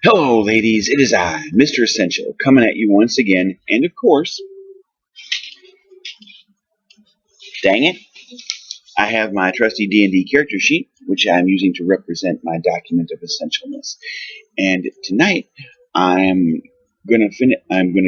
Hello, ladies. It is I, Mr. Essential, coming at you once again. And of course, dang it, I have my trusty D&D character sheet, which I'm using to represent my document of essentialness. And tonight, I'm gonna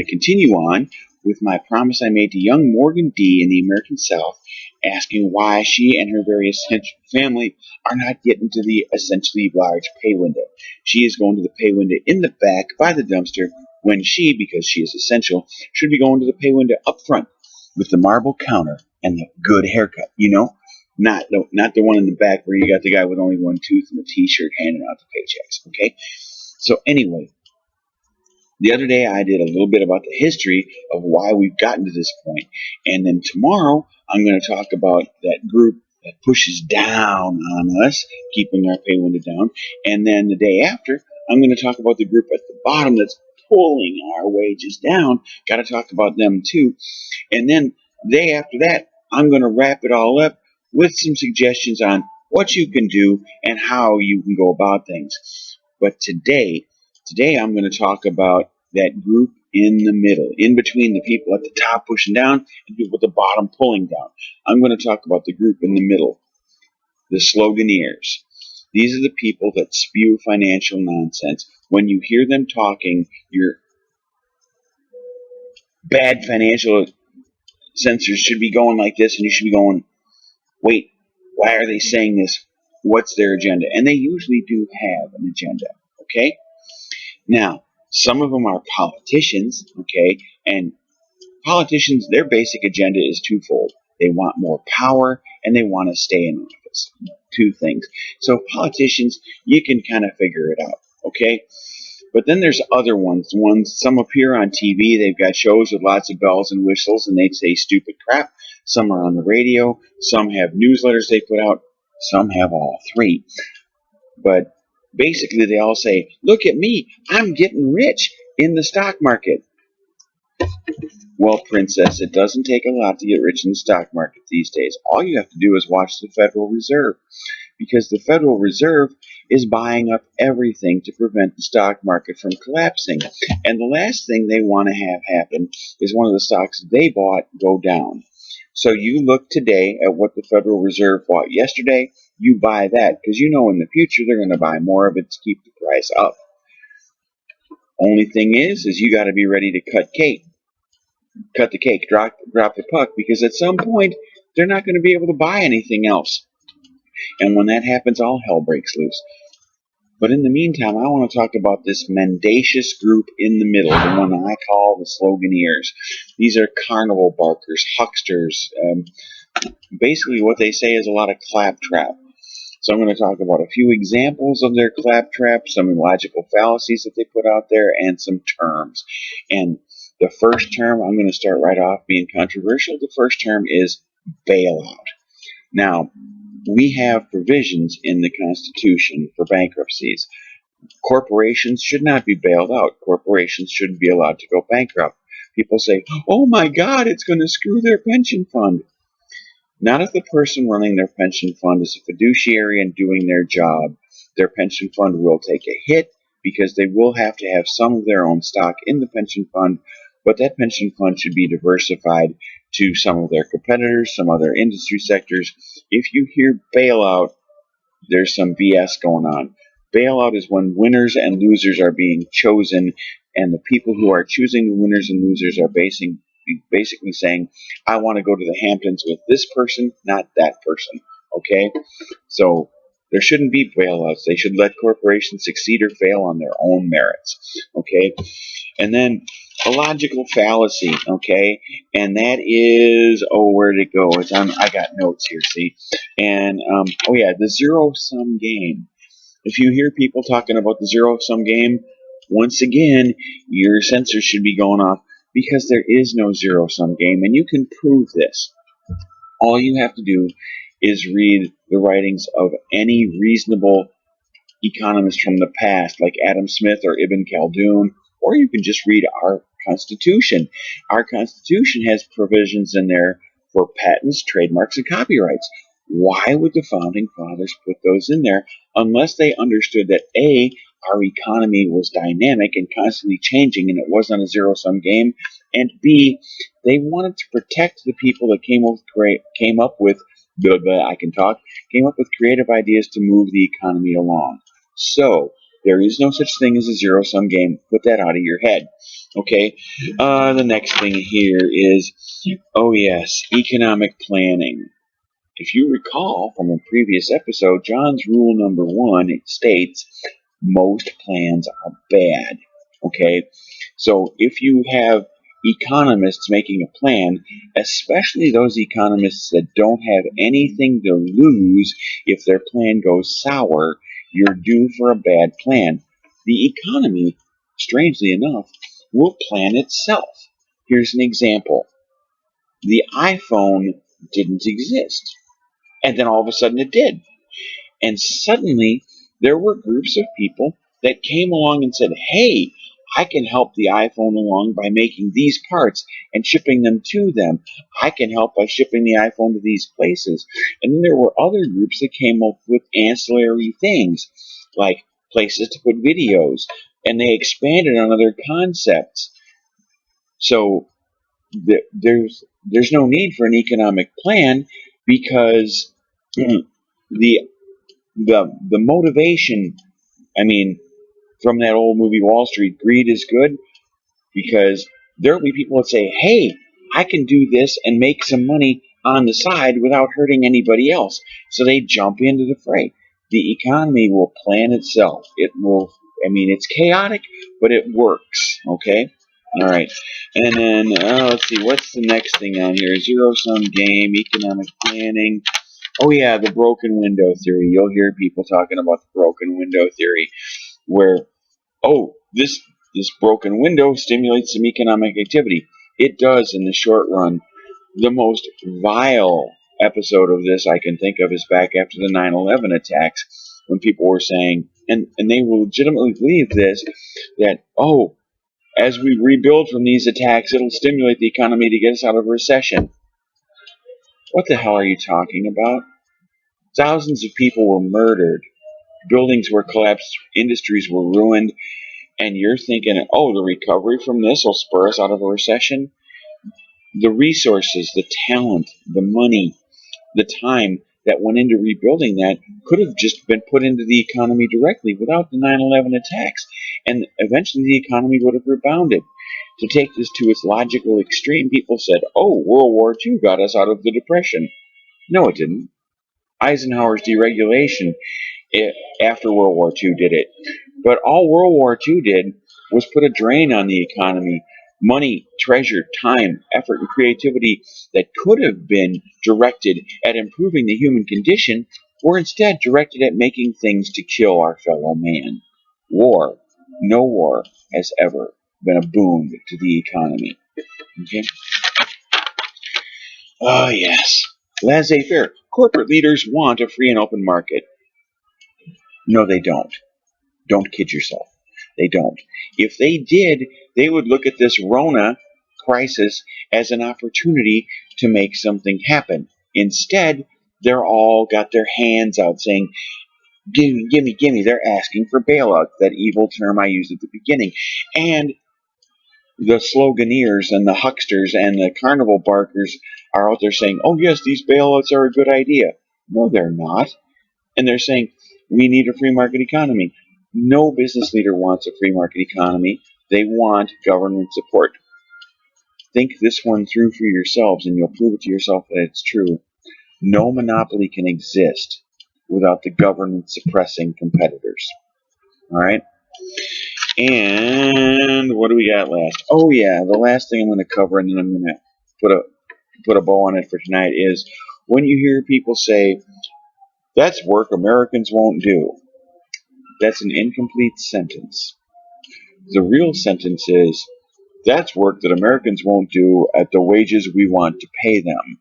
continue on with my promise I made to young Morgan D in the American South, asking why she and her very essential family are not getting to the essentially large pay window. She is going to the pay window in the back by the dumpster when she, because she is essential, should be going to the pay window up front with the marble counter and the good haircut. Not the one in the back where you got the guy with only one tooth and a T-shirt handing out the paychecks. Okay. So anyway, the other day I did a little bit about the history of why we've gotten to this point, and then tomorrow I'm going to talk about that group that pushes down on us, keeping our pay window down, and then the day after I'm going to talk about the group at the bottom that's pulling our wages down. Got to talk about them too, and then the day after that I'm going to wrap it all up with some suggestions on what you can do and how you can go about things. But today I'm going to talk about that group in the middle, in between the people at the top pushing down and people at the bottom pulling down. I'm going to talk about the group in the middle, the sloganeers. These are the people that spew financial nonsense. When you hear them talking, your bad financial sensors should be going like this, and you should be going, wait, why are they saying this? What's their agenda? And they usually do have an agenda, okay? Now, some of them are politicians, okay? And politicians, their basic agenda is twofold. They want more power and they want to stay in office. Two things. So politicians, you can kind of figure it out, okay? But then there's other ones. Some appear on TV. They've got shows with lots of bells and whistles, and they say stupid crap. Some are on the radio. Some have newsletters they put out. Some have all three. But basically, they all say, look at me. I'm getting rich in the stock market. Well, princess, it doesn't take a lot to get rich in the stock market these days. All you have to do is watch the Federal Reserve, because the Federal Reserve is buying up everything to prevent the stock market from collapsing. And the last thing they want to have happen is one of the stocks they bought go down. So you look today at what the Federal Reserve bought yesterday, you buy that, because you know in the future they're going to buy more of it to keep the price up. Only thing is you got to be ready to cut the cake, drop the puck, because at some point they're not going to be able to buy anything else. And when that happens, all hell breaks loose. But in the meantime, I want to talk about this mendacious group in the middle, the one I call the sloganeers. These are carnival barkers, hucksters. Basically, what they say is a lot of claptrap. So I'm going to talk about a few examples of their claptrap, some logical fallacies that they put out there, and some terms. And the first term, I'm going to start right off being controversial. The first term is bailout. Now, we have provisions in the Constitution for bankruptcies. Corporations should not be bailed out. Corporations shouldn't be allowed to go bankrupt. People say, oh my God, it's going to screw their pension fund. Not if the person running their pension fund is a fiduciary and doing their job. Their pension fund will take a hit because they will have to have some of their own stock in the pension fund, but that pension fund should be diversified to some of their competitors, some other industry sectors. If you hear bailout, there's some BS going on. Bailout is when winners and losers are being chosen, and the people who are choosing the winners and losers are basically saying, I want to go to the Hamptons with this person, not that person. Okay? So there shouldn't be bailouts. They should let corporations succeed or fail on their own merits. Okay? And then a logical fallacy, okay? And that is, where'd it go? I got notes here, see? And, the zero-sum game. If you hear people talking about the zero-sum game, once again, your sensors should be going off, because there is no zero-sum game, and you can prove this. All you have to do is read the writings of any reasonable economist from the past, like Adam Smith or Ibn Khaldun, or you can just read our Constitution. Our Constitution has provisions in there for patents, trademarks, and copyrights. Why would the Founding Fathers put those in there unless they understood that A, our economy was dynamic and constantly changing and it wasn't a zero-sum game. And B, they wanted to protect the people that came up with I can talk, came up with creative ideas to move the economy along. So there is no such thing as a zero-sum game. Put that out of your head. Okay. The next thing here is, oh yes, economic planning. If you recall from a previous episode, John's rule number one, it states most plans are bad. Okay? So if you have economists making a plan, especially those economists that don't have anything to lose if their plan goes sour, you're due for a bad plan. The economy, strangely enough, will plan itself. Here's an example. The iPhone didn't exist. And then all of a sudden it did. And suddenly there were groups of people that came along and said, hey, I can help the iPhone along by making these parts and shipping them to them. I can help by shipping the iPhone to these places. And then there were other groups that came up with ancillary things like places to put videos. And they expanded on other concepts. So there's no need for an economic plan because the the motivation, I mean, from that old movie Wall Street, greed is good, because there will be people that say, hey, I can do this and make some money on the side without hurting anybody else. So they jump into the fray. The economy will plan itself. It will, I mean, it's chaotic, but it works. Okay? All right. And then, let's see, what's the next thing on here? Zero sum game, economic planning. Oh, yeah, the broken window theory. You'll hear people talking about the broken window theory, where, oh, this broken window stimulates some economic activity. It does in the short run. The most vile episode of this I can think of is back after the 9/11 attacks, when people were saying, and they will legitimately believe this, that, oh, as we rebuild from these attacks, it'll stimulate the economy to get us out of a recession. What the hell are you talking about? Thousands of people were murdered. Buildings were collapsed. Industries were ruined. And you're thinking, oh, the recovery from this will spur us out of a recession? The resources, the talent, the money, the time that went into rebuilding that could have just been put into the economy directly without the 9/11 attacks. And eventually the economy would have rebounded. To take this to its logical extreme, people said, oh, World War II got us out of the Depression. No, it didn't. Eisenhower's deregulation after World War II did it. But all World War II did was put a drain on the economy. Money, treasure, time, effort, and creativity that could have been directed at improving the human condition were instead directed at making things to kill our fellow man. War, no war, has ever been a boon to the economy. Okay? Oh, yes. Laissez-faire. Corporate leaders want a free and open market. No, they don't. Don't kid yourself. They don't. If they did, they would look at this Rona crisis as an opportunity to make something happen. Instead, they're all got their hands out saying, gimme, gimme, gimme. They're asking for bailout, that evil term I used at the beginning. And the sloganeers and the hucksters and the carnival barkers are out there saying, oh, yes, these bailouts are a good idea. No, they're not. And they're saying, we need a free market economy. No business leader wants a free market economy. They want government support. Think this one through for yourselves, and you'll prove it to yourself that it's true. No monopoly can exist without the government suppressing competitors. All right? And what do we got last? Oh, yeah, the last thing I'm going to cover, and then I'm going to put a bow on it for tonight, is when you hear people say, that's work Americans won't do. That's an incomplete sentence. The real sentence is, that's work that Americans won't do at the wages we want to pay them.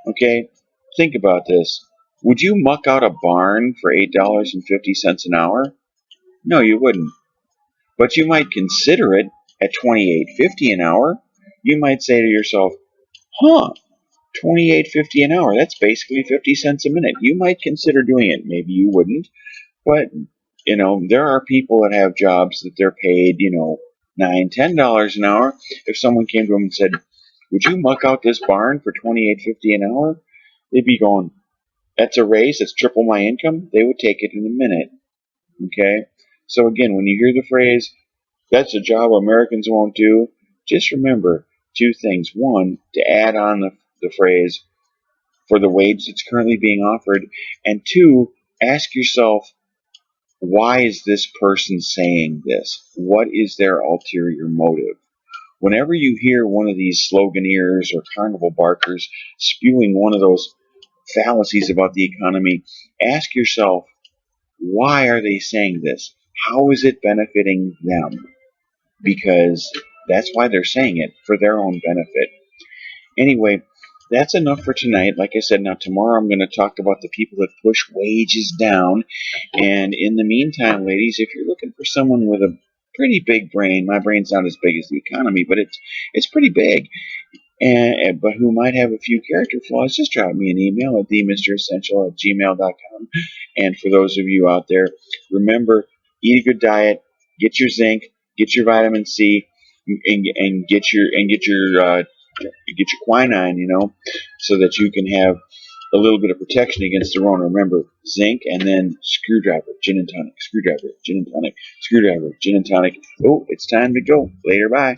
Okay? Think about this. Would you muck out a barn for $8.50 an hour? No, you wouldn't. But you might consider it at $28.50 an hour. You might say to yourself, huh, $28.50 an hour, that's basically 50 cents a minute. You might consider doing it. Maybe you wouldn't. But There are people that have jobs that they're paid, $9, $10 an hour. If someone came to them and said, "Would you muck out this barn for $28.50 an hour?" They'd be going, "That's a raise. That's triple my income." They would take it in a minute. Okay. So again, when you hear the phrase, "That's a job Americans won't do," just remember two things. One, to add on the phrase for the wage that's currently being offered. And two, ask yourself, why is this person saying this? What is their ulterior motive? Whenever you hear one of these sloganeers or carnival barkers spewing one of those fallacies about the economy, ask yourself, why are they saying this? How is it benefiting them? Because that's why they're saying it, for their own benefit. Anyway, that's enough for tonight. Like I said, now tomorrow I'm going to talk about the people that push wages down. And in the meantime, ladies, if you're looking for someone with a pretty big brain, my brain's not as big as the economy, but it's pretty big, but who might have a few character flaws, just drop me an email at themressential@gmail.com. And for those of you out there, remember, eat a good diet, get your zinc, get your vitamin C, and get your quinine, so that you can have a little bit of protection against the Rona. Remember, zinc and then screwdriver, gin and tonic, screwdriver, gin and tonic, screwdriver, gin and tonic. Oh, it's time to go. Later, bye.